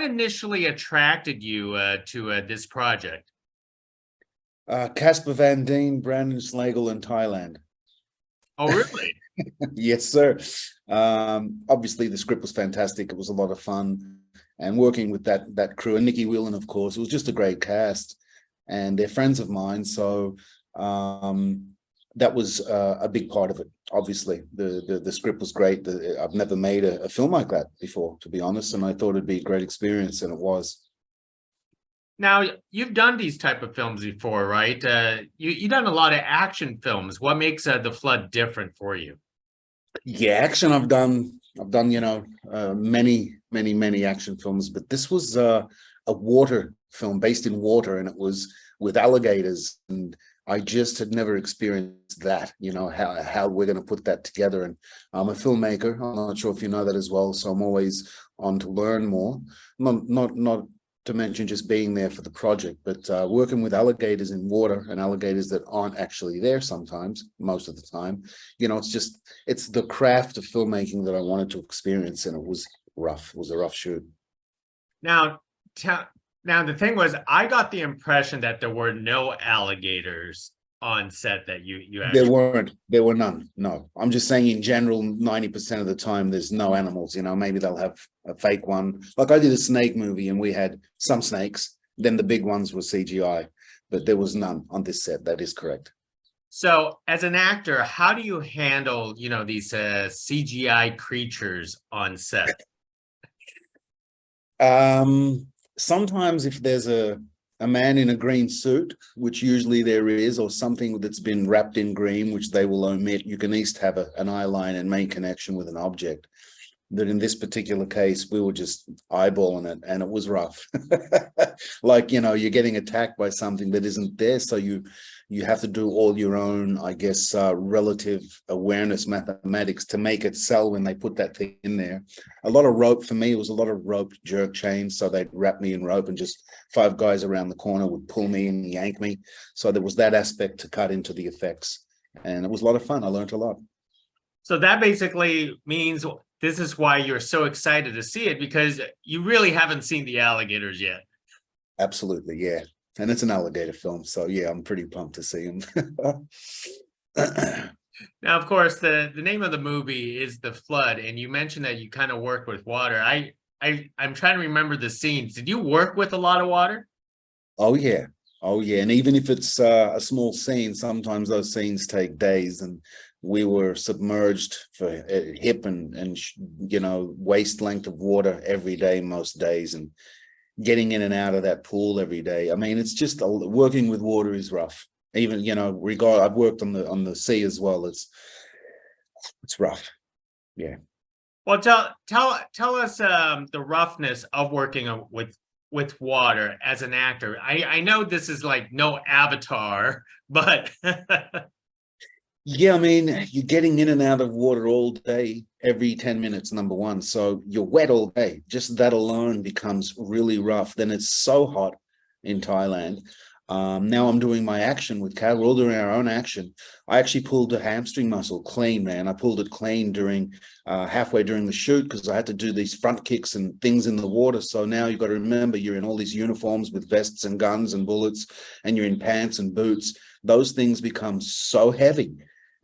initially attracted you to this project? Casper Van Dien, Brandon Slagle in Thailand. Oh, really? Yes, sir. Obviously, the script was fantastic. It was a lot of fun, and working with that crew and Nikki Whelan, of course, it was just a great cast, and they're friends of mine. So that was a big part of it. Obviously, the script was great. I've never made a film like that before, to be honest, and I thought it'd be a great experience, and it was. Now, you've done these type of films before, right? You've done a lot of action films. What makes The Flood different for you? Yeah, action. I've done, many action films, but this was a water film based in water, and it was with alligators, and I just had never experienced that. How we're going to put that together. And I'm a filmmaker. I'm not sure if you know that as well, so I'm always on to learn more. Not to mention just being there for the project, but working with alligators in water, and alligators that aren't actually there sometimes, most of the time. It's the craft of filmmaking that I wanted to experience, and it was rough. It was a rough shoot. Now, now the thing was, I got the impression that there were no alligators on set that you There actually. weren't. There were none. No, I'm just saying in general, 90% of the time there's no animals. Maybe they'll have a fake one. Like I did a snake movie and we had some snakes. Then the big ones were CGI, but there was none on this set. That is correct. So, as an actor, how do you handle, these CGI creatures on set? Sometimes if there's a man in a green suit, which usually there is, or something that's been wrapped in green, which they will omit, you can at least have an eye line and make connection with an object. That in this particular case, we were just eyeballing it, and it was rough. Like, you're getting attacked by something that isn't there, so you have to do all your own, I guess, relative awareness mathematics to make it sell when they put that thing in there. A lot of rope for me. It was a lot of rope jerk chains, so they'd wrap me in rope, and just 5 guys around the corner would pull me and yank me. So there was that aspect to cut into the effects, and it was a lot of fun. I learned a lot. So that basically means this is why you're so excited to see it, because you really haven't seen the alligators yet. Absolutely, yeah. And it's an alligator film, so yeah, I'm pretty pumped to see him. Now, of course, the name of the movie is The Flood, and you mentioned that you kind of work with water. I'm trying to remember the scenes. Did you work with a lot of water? Oh yeah, and even if it's a small scene, sometimes those scenes take days, and we were submerged for hip and waist length of water every day, most days, and getting in and out of that pool every day. I mean, it's just working with water is rough. Even I've worked on the sea as well. It's rough. Yeah. Well, tell us the roughness of working with water as an actor. I know this is like no Avatar, but Yeah, I mean, you're getting in and out of water all day, every 10 minutes, number one. So you're wet all day. Just that alone becomes really rough. Then it's so hot in Thailand. Now I'm doing my action with Kat. We're all doing our own action. I actually pulled the hamstring muscle clean, man. I pulled it clean during halfway during the shoot, because I had to do these front kicks and things in the water. So now you've got to remember, you're in all these uniforms with vests and guns and bullets, and you're in pants and boots. Those things become so heavy.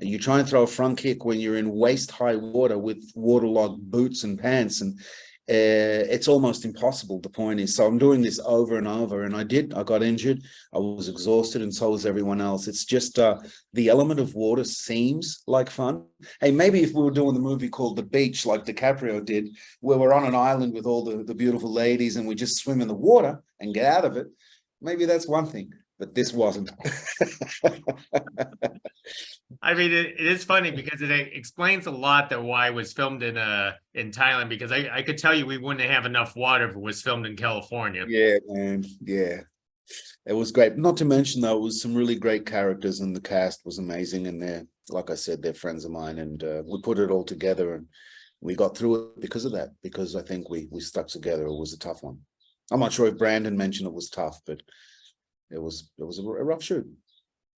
And you try and throw a front kick when you're in waist high water with waterlogged boots and pants, and it's almost impossible. The point is, so I'm doing this over and over, and I got injured. I was exhausted, and so was everyone else. It's just the element of water seems like fun. Hey, maybe if we were doing the movie called The Beach, like DiCaprio did, where we're on an island with all the beautiful ladies, and we just swim in the water and get out of it, maybe that's one thing. But this wasn't. I mean, it is funny because it explains a lot that why it was filmed in Thailand. Because I could tell you we wouldn't have enough water if it was filmed in California. Yeah, man. Yeah, it was great. Not to mention, though, it was some really great characters, and the cast was amazing. And they're, like I said, they're friends of mine, and we put it all together, and we got through it because of that. Because I think we stuck together. It was a tough one. I'm not sure if Brandon mentioned it was tough, but it was a rough shoot.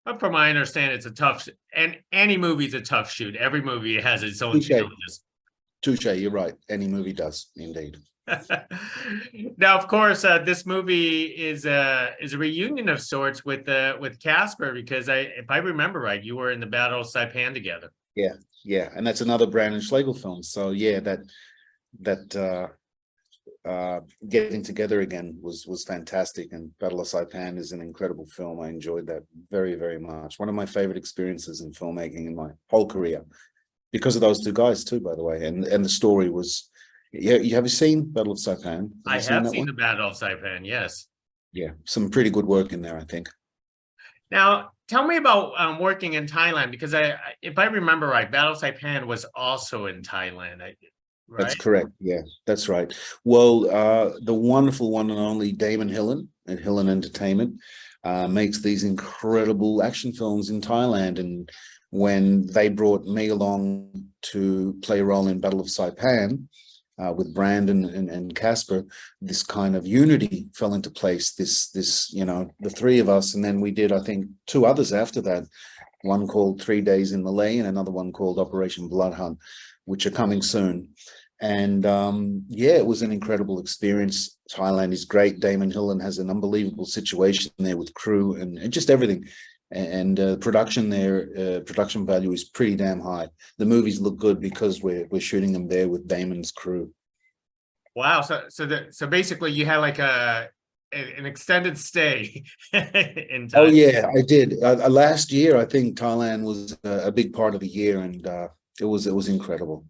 But from my understanding, it's a tough, and any movie's a tough shoot. Every movie has its own Touche. challenges. Touche, you're right. Any movie does, indeed. Now, of course, this movie is a reunion of sorts with Casper, because if I remember right, you were in the Battle of Saipan together. Yeah, and that's another Brandon Schlegel film. So yeah, that getting together again was fantastic, and Battle of Saipan is an incredible film. I enjoyed that very, very much. One of my favorite experiences in filmmaking in my whole career, because of those two guys too, by the way. And the story was, yeah, you have you seen Battle of Saipan? I You seen have that seen one? the Battle of Saipan, yes. Yeah, some pretty good work in there, I think. Now, tell me about working in Thailand, because if I remember right, Battle of Saipan was also in Thailand, That's right? correct. Yeah, that's right. Well, the wonderful one and only Damon Hillen at Hillen Entertainment makes these incredible action films in Thailand. And when they brought me along to play a role in Battle of Saipan with Brandon and Casper, this kind of unity fell into place. This, you know, the three of us, and then we did, I think, two others after that. One called 3 Days in Malay, and another one called Operation Blood Hunt, which are coming soon. And yeah, it was an incredible experience. Thailand is great. Damon Hillen has an unbelievable situation there with crew and just everything. And production there, production value is pretty damn high. The movies look good because we're shooting them there with Damon's crew. Wow. So basically you had like an extended stay in Oh Thailand. yeah, I did. Last year, I think Thailand was a big part of the year, and it was incredible.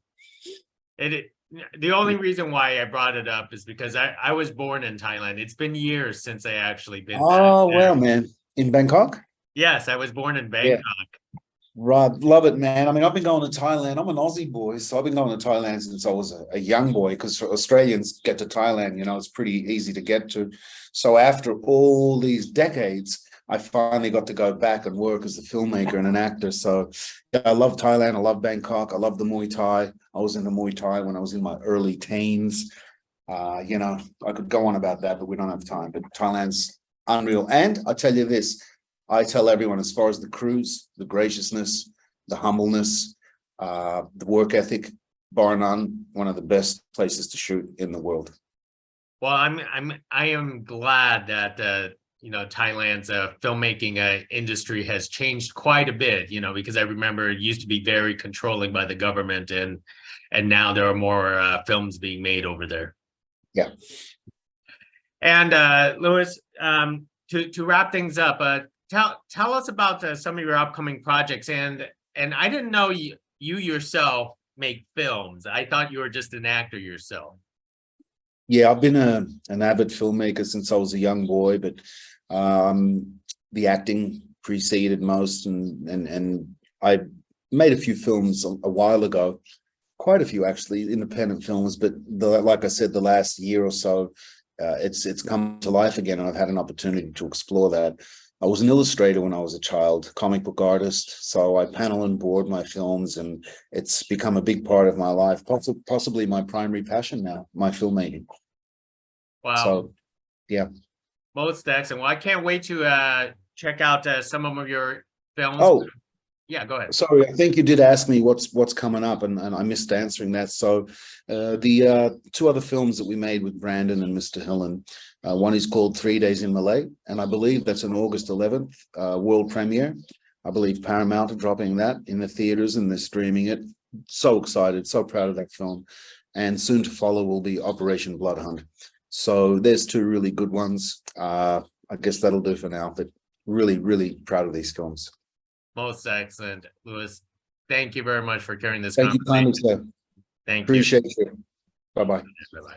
The only reason why I brought it up is because I was born in Thailand. It's been years since I actually been back Oh there. well, man, in Bangkok. Yes, I was born in Yeah. Bangkok. Right, love it, man. I mean, I've been going to Thailand. I'm an Aussie boy, so I've been going to Thailand since I was a young boy. Because Australians get to Thailand, you know, it's pretty easy to get to. So after all these decades, I finally got to go back and work as a filmmaker and an actor. So yeah, I love Thailand. I love Bangkok. I love the Muay Thai. I was in the Muay Thai when I was in my early teens. You know, I could go on about that, but we don't have time. But Thailand's unreal. And I tell you this, I tell everyone, as far as the crews, the graciousness, the humbleness, the work ethic, bar none, one of the best places to shoot in the world. Well, I am glad that Thailand's filmmaking industry has changed quite a bit. You know, because I remember it used to be very controlling by the government, and now there are more films being made over there. Yeah. And Louis, to wrap things up, tell us about some of your upcoming projects. And I didn't know you yourself make films. I thought you were just an actor yourself. Yeah, I've been an avid filmmaker since I was a young boy, but the acting preceded most, and I made a few films a while ago, quite a few actually, independent films. But like I said, the last year or so, it's come to life again, and I've had an opportunity to explore that. I was an illustrator when I was a child, comic book artist, so I panel and board my films, and it's become a big part of my life, possibly my primary passion now, my filmmaking. Wow. So, yeah. Most excellent. Well, I can't wait to check out some of your films. Oh, yeah, go ahead. sorry, I think you did ask me what's coming up, and I missed answering that. So the two other films that we made with Brandon and Mr. Hillen, one is called 3 Days in Malay, and I believe that's an August 11th world premiere. I believe Paramount are dropping that in the theaters, and they're streaming it. So excited, so proud of that film. And soon to follow will be Operation Blood Hunt. So there's two really good ones. I guess that'll do for now, but really, really proud of these films. Most excellent, Louis. Thank you very much for carrying this Thank you kindly, conversation. sir. Thank you. Appreciate you. Bye-bye. Bye-bye.